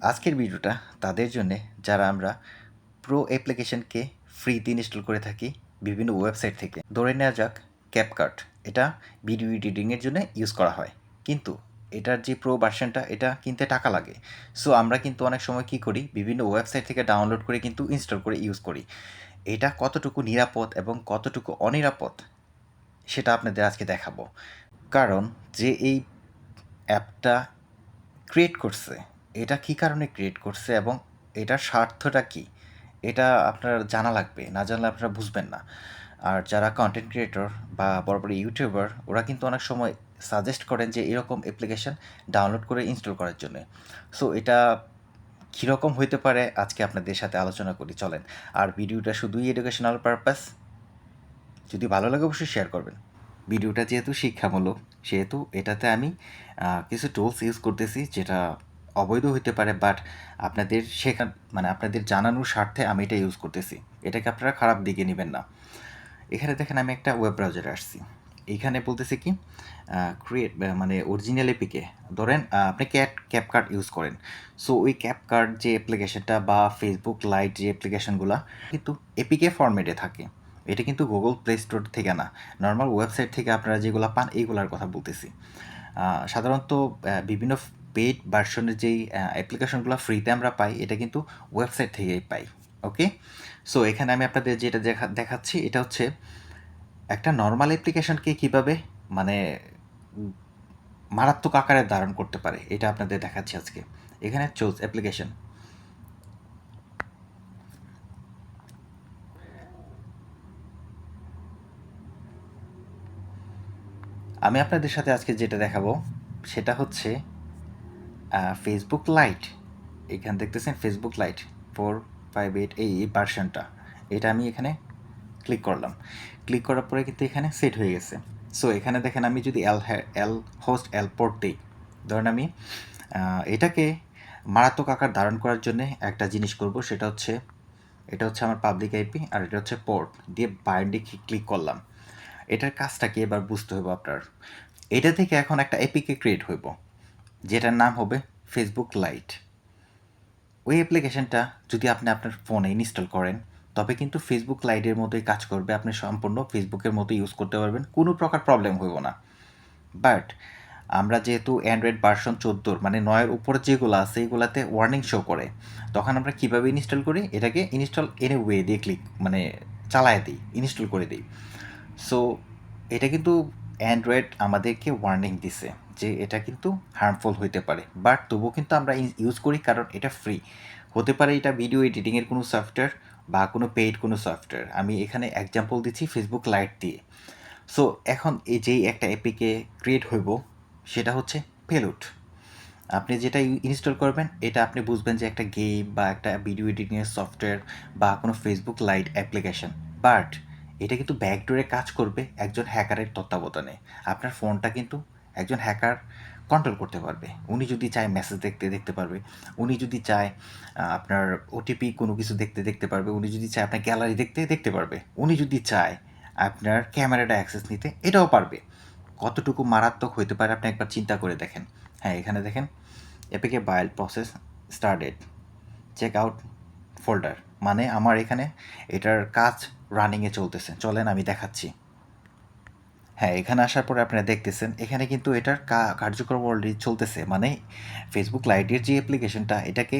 আজকের ভিডিওটা তাদের জন্যে যারা আমরা প্রো অ্যাপ্লিকেশনকে ফ্রিতে ইনস্টল করে থাকি বিভিন্ন ওয়েবসাইট থেকে। ধরে নেওয়া যাক ক্যাপকাট, এটা ভিডিও এডিটিংয়ের জন্য ইউজ করা হয়, কিন্তু এটার যে প্রো ভার্সনটা এটা কিনতে টাকা লাগে। সো আমরা কিন্তু অনেক সময় কী করি, বিভিন্ন ওয়েবসাইট থেকে ডাউনলোড করে কিন্তু ইনস্টল করে ইউজ করি। এটা কতটুকু নিরাপদ এবং কতটুকু অনিরাপদ সেটা আপনাদের আজকে দেখাবো। কারণ যে এই অ্যাপটা ক্রিয়েট করছে, এটা কী কারণে ক্রিয়েট করছে এবং এটার স্বার্থটা কী, এটা আপনার জানা লাগবে। না জানলে আপনারা বুঝবেন না। আর যারা কন্টেন্ট ক্রিয়েটর বা বড় বড় ইউটিউবার, ওরা কিন্তু অনেক সময় সাজেস্ট করেন যে এরকম অ্যাপ্লিকেশন ডাউনলোড করে ইনস্টল করার জন্যে। সো এটা কীরকম হইতে পারে আজকে আপনাদের সাথে আলোচনা করি, চলেন। আর ভিডিওটা শুধুই এডুকেশনাল পারপাস, যদি ভালো লাগে অবশ্যই শেয়ার করবেন। ভিডিওটা যেহেতু শিক্ষামূলক, সেহেতু এটাতে আমি কিছু টুলস ইউজ করতেছি যেটা অবৈধ হইতে পারে, বাট আপনাদের আপনাদের জানানোর স্বার্থে আমি এটা ইউজ করতেছি। এটাকে আপনারা খারাপ দিকে নেবেন না। এখানে দেখেন আমি একটা ওয়েব ব্রাউজারে আসছি। এইখানে বলতেছে কি ক্রিয়েট অরিজিনাল এপিকে ধরেন আপনি ক্যাপকাট ইউজ করেন। সো ওই ক্যাপকাট যে অ্যাপ্লিকেশনটা বা ফেসবুক লাইট যে অ্যাপ্লিকেশনগুলো কিন্তু এপিকে ফরম্যাটে থাকে। এটা কিন্তু গুগল প্লে স্টোর থেকে না, নর্মাল ওয়েবসাইট থেকে আপনারা যেগুলো পান এইগুলোর কথা বলতেছি। সাধারণত বিভিন্ন পেইড ভার্সনের যেই অ্যাপ্লিকেশনগুলো ফ্রিতে আমরা পাই, এটা কিন্তু ওয়েবসাইট থেকেই পাই। ওকে, সো এখানে আমি আপনাদের যেটা দেখাচ্ছি, এটা হচ্ছে একটা নর্মাল অ্যাপ্লিকেশনকে কীভাবে মানে মারাত্মক আকারে ধারণ করতে পারে, এটা আপনাদের দেখাচ্ছি আজকে। এখানে চুজ অ্যাপ্লিকেশন, আমি আপনাদের সাথে আজকে যেটা দেখাবো সেটা হচ্ছে ফেসবুক লাইট। এখানে দেখতেছেন ফেসবুক লাইট 458 এই ভার্সনটা। এটা আমি এখানে ক্লিক করলাম। ক্লিক করার পরে কিন্তু এখানে সেট হয়ে গেছে। সো এখানে দেখেন আমি যদি এল হোস্ট এল পোর্ট দিই, ধরেন আমি এটাকে মারাত্মক আকার ধারণ করার জন্য একটা জিনিস করব, সেটা হচ্ছে এটা হচ্ছে আমার পাবলিক আইপি আর এটা হচ্ছে পোর্ট দিয়ে বাইন্ডে ক্লিক করলাম। এটার কাজটা কি এবার বুঝতে হবে আপনার। এটা থেকে এখন একটা এপিকে ক্রিয়েট হইব, যেটার নাম হবে ফেসবুক লাইট। ওই অ্যাপ্লিকেশনটা যদি আপনি আপনার ফোনে ইনস্টল করেন, তবে কিন্তু ফেসবুক লাইটের মতোই কাজ করবে, আপনি সম্পূর্ণ ফেসবুকের মতো ইউজ করতে পারবেন, কোনো প্রকার প্রবলেম হইব না। বাট আমরা যেহেতু অ্যান্ড্রয়েড ভার্সন 14 9-এর উপরে যেগুলো আছে এগুলাতে ওয়ার্নিং শো করে, তখন আমরা কীভাবে ইনস্টল করি, এটাকে ইনস্টল এনি ওয়ে দিয়ে চালায় দিই, ইনস্টল করে দিই। সো এটা কিন্তু অ্যান্ড্রয়েড আমাদেরকে ওয়ার্নিং দিছে যে এটা কিন্তু হার্মফুল হইতে পারে, বাট তবুও কিন্তু আমরা ইউজ করি কারণ এটা ফ্রি। হতে পারে এটা ভিডিও এডিটিংয়ের কোনো সফটওয়্যার বা কোনো পেইড কোনো সফটওয়্যার। আমি এখানে এক্সাম্পল দিচ্ছি ফেসবুক লাইট দিয়ে। সো এখন এই যেই একটা এপিকে ক্রিয়েট হইব, সেটা হচ্ছে পেলোড। আপনি যেটা ইনস্টল করবেন, এটা আপনি বুঝবেন যে একটা গেম বা একটা ভিডিও এডিটিংয়ের সফটওয়্যার বা কোনো ফেসবুক লাইট অ্যাপ্লিকেশন, বাট এটা কিন্তু ব্যাকডোরে কাজ করবে একজন হ্যাকারের তত্ত্বাবধানে। আপনার ফোনটা কিন্তু একজন হ্যাকার কন্ট্রোল করতে পারবে। উনি যদি চায় মেসেজ দেখতে পারবে, উনি যদি চায় আপনার ওটিপি কোনো কিছু দেখতে পারবে, উনি যদি চায় আপনার গ্যালারি দেখতে পারবে, উনি যদি চায় আপনার ক্যামেরাটা অ্যাক্সেস নিতে, এটাও পারবে। কতটুকু মারাত্মক হইতে পারে আপনি একবার চিন্তা করে দেখেন। হ্যাঁ, এখানে দেখেন APK build process started, check out folder, মানে আমার এখানে এটার কাজ রানিংয়ে চলতেছে। চলেন আমি দেখাচ্ছি। হ্যাঁ, এখানে আসার পরে আপনারা দেখতেছেন এখানে কিন্তু এটার কার্যক্রম অলরেডি চলতেছে, মানে ফেসবুক লাইটের যে অ্যাপ্লিকেশনটা, এটাকে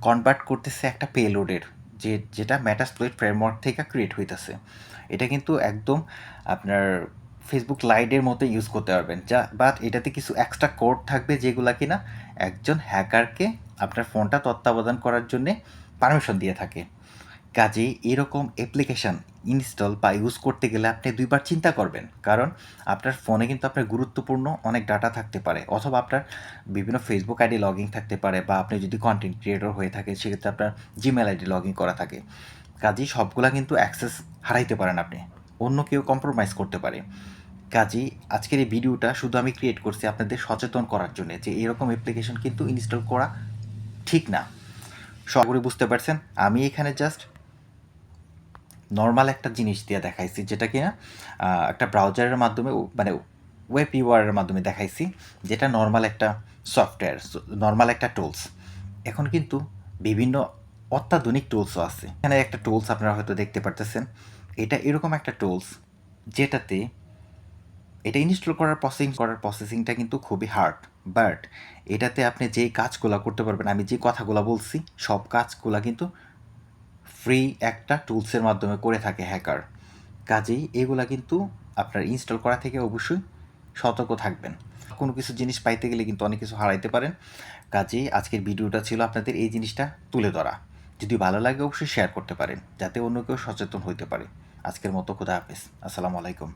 কনভার্ট করতেছে একটা পেলোডের, যেটা মেটাস্প্লয়েড ফ্রেমওয়ার্ক থেকে ক্রিয়েট হইতেছে। এটা কিন্তু একদম আপনার ফেসবুক লাইটের মতো ইউজ করতে পারবেন, বাট এটাতে কিছু এক্সট্রা কোড থাকবে যেগুলো কিনা একজন হ্যাকারকে আপনার ফোনটা তত্ত্বাবধান করার জন্যে পারমিশন দিয়ে থাকে। কাজেই এরকম অ্যাপ্লিকেশান ইনস্টল বা ইউজ করতে গেলে আপনি দুইবার চিন্তা করবেন, কারণ আপনার ফোনে কিন্তু আপনার গুরুত্বপূর্ণ অনেক ডাটা থাকতে পারে, অথবা আপনার বিভিন্ন ফেসবুক আইডি লগ ইন থাকতে পারে, বা আপনি যদি কন্টেন্ট ক্রিয়েটর হয়ে থাকে সেক্ষেত্রে আপনার জিমেল আইডি লগ ইন করা থাকে। কাজেই সবগুলা কিন্তু অ্যাক্সেস হারাইতে পারেন আপনি, অন্য কেউ কম্প্রোমাইজ করতে পারে। কাজেই আজকের এই ভিডিওটা শুধু আমি ক্রিয়েট করছি আপনাদের সচেতন করার জন্য যে এরকম অ্যাপ্লিকেশন কিন্তু ইনস্টল করা ঠিক না। সবগুলো বুঝতে পারছেন। আমি এখানে জাস্ট নর্মাল একটা জিনিস দিয়ে দেখাইছি, যেটা কিনা একটা ব্রাউজারের মাধ্যমে ওয়েব ইউআরের মাধ্যমে দেখাইছি, যেটা নর্মাল একটা সফটওয়্যার, নর্মাল একটা টুলস। এখন কিন্তু বিভিন্ন অত্যাধুনিক টুলসও আছে। এখানে একটা টুলস আপনারা হয়তো দেখতে পারতেছেন। এটা এরকম একটা টুলস যেটাতে এটা ইনস্টল করার প্রসেসিংটা কিন্তু খুবই হার্ড। বাট এটাতে আপনি যেই কাজগুলা করতে পারবেন, আমি যে কথাগুলা বলছি সব কাজগুলা কিন্তু ফ্রি একটা টুলসের মাধ্যমে করে থাকে হ্যাকার। কাজেই এগুলা কিন্তু আপনার ইনস্টল করা থেকে অবশ্যই সতর্ক থাকবেন। কোনো কিছু জিনিস পাইতে গেলে কিন্তু অনেক কিছু হারাইতে পারেন। কাজেই আজকের ভিডিওটা ছিল আপনাদের এই জিনিসটা তুলে ধরা। যদি ভালো লাগে অবশ্যই শেয়ার করতে পারেন, যাতে অন্য কেউ সচেতন হইতে পারে। আজকের মতো খোদা হাফেজ। আসসালামু আলাইকুম।